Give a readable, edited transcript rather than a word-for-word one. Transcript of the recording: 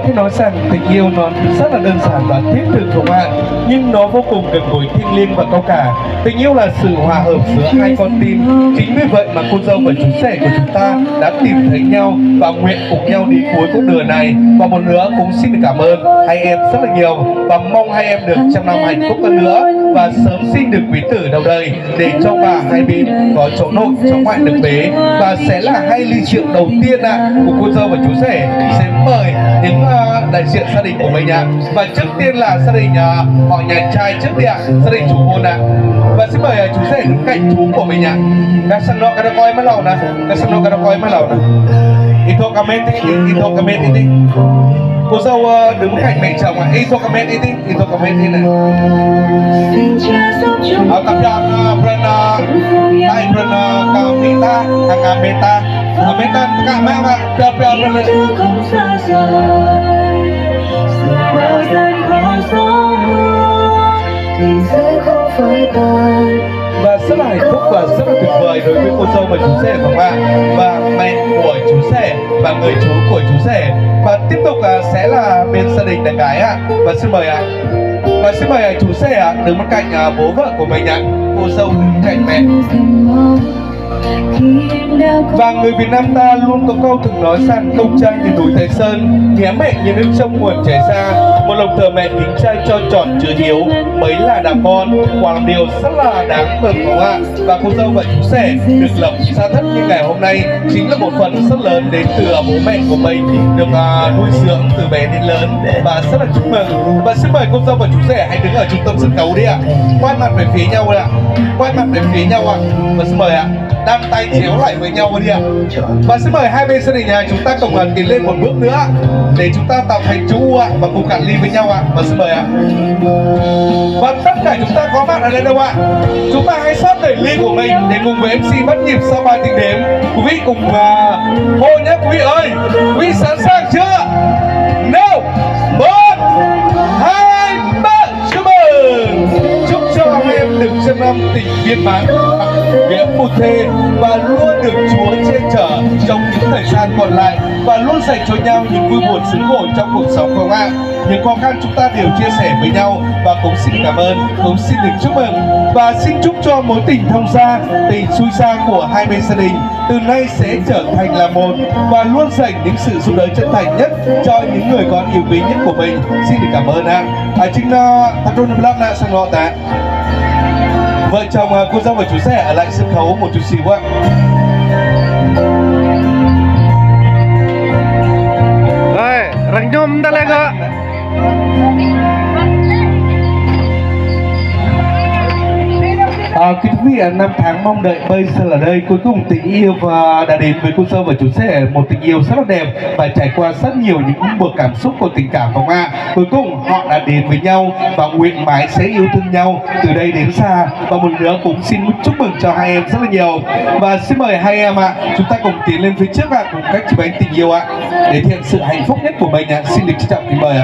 thể nói rằng tình yêu nó rất là đơn giản và thiết thực không ạ? Nhưng nó vô cùng gần gũi, thiêng liêng và cao cả. Tình yêu là sự hòa hợp giữa hai con tim. Chính vì vậy mà cô dâu và chú rể của chúng ta đã tìm thấy nhau và nguyện cùng nhau đi cuối cuộc đời này. Và một nữa cũng xin được cảm ơn hai em rất là nhiều và mong hai em được trăm năm hạnh phúc hơn nữa và sớm sinh được quý tử đầu đời để cho cả hai bên có chỗ nội cháu ngoại được bế. Và sẽ là 2 ly rượu đầu tiên của cô dâu và chú rể sẽ mời những đại diện gia đình của mình và trước tiên là gia đình họ nhà trai trước đi gia đình chủ hôn và xin mời chú rể đứng cạnh chú của mình các sang đó cái coi mắt lầu nè, các sang đó cái coi mắt lầu nè, itu comment ini cô dâu đứng cạnh mẹ chồng itu comment ini nè. Tập đoàn tại Camita các mẹ và rất là hạnh phúc và rất là tuyệt vời đối với cô dâu và chú rể của bạn và mẹ của chú rể và người chú của chú rể. Và tiếp tục sẽ là bên gia đình đàn gái và xin mời chú rể đứng bên cạnh bố vợ của mình cô dâu đứng cạnh mẹ. Và người Việt Nam ta luôn có câu từng nói rằng công trai như núi Thái Sơn, nghé mẹ như nước trong nguồn chảy ra. Một lòng thờ mẹ kính trai cho tròn chữ hiếu mới là đạo con, quả là điều rất là đáng mừng không ạ? Và cô dâu và chú rể được lập gia thất như ngày hôm nay chính là một phần rất lớn đến từ bố mẹ của mình được nuôi dưỡng từ bé đến lớn và rất là chúc mừng. Và xin mời cô dâu và chú rể hãy đứng ở trung tâm sân khấu đi quay mặt về phía nhau quay mặt về phía nhau và xin mời đan tay chéo lại với nhau đi và xin mời hai bên gia đình chúng ta cùng tiến lên một bước nữa để chúng ta tạo thành chữ U và cùng cạn ly với nhau và xin mời và tất cả chúng ta có mặt ở đây đâu chúng ta hãy sát đẩy ly của mình để cùng với MC bắt nhịp sau 3 tiếng đếm. Quý vị cùng hô nhé quý vị ơi, quý vị sẵn sàng chưa? Nào 1 2 3 chúc mừng, chúc cho hai em được trăm năm tình viên mãn nghĩa một thề và luôn được Chúa che chở trong những thời gian còn lại và luôn dành cho nhau những vui buồn xứng khổ trong cuộc sống không ạ? Những khó khăn chúng ta đều chia sẻ với nhau và cũng xin cảm ơn, cũng xin được chúc mừng và xin chúc cho mối tình thông gia, tình xui xa của hai bên gia đình từ nay sẽ trở thành là một và luôn dành những sự giúp đỡ chân thành nhất cho những người con yêu quý nhất của mình. Xin được cảm ơn chính thật luôn lắm sang đó ta. Vợ chồng cô dâu và chú rể ở lại sân khấu một chút xíu Rồi, răng nhôm ta lên ạ. Kính quý vị, 5 tháng mong đợi bây giờ là đây cuối cùng tình yêu và đã đến với cô dâu và chú rể, một tình yêu rất là đẹp và trải qua rất nhiều những bậc cảm xúc của tình cảm không ạ? Cuối cùng họ đã đến với nhau và nguyện mãi sẽ yêu thương nhau từ đây đến xa. Và một nữa cũng xin chúc mừng cho hai em rất là nhiều và xin mời hai em chúng ta cùng tiến lên phía trước cùng cách chụp ảnh tình yêu để thể hiện sự hạnh phúc nhất của mình. Xin được trân trọng kính mời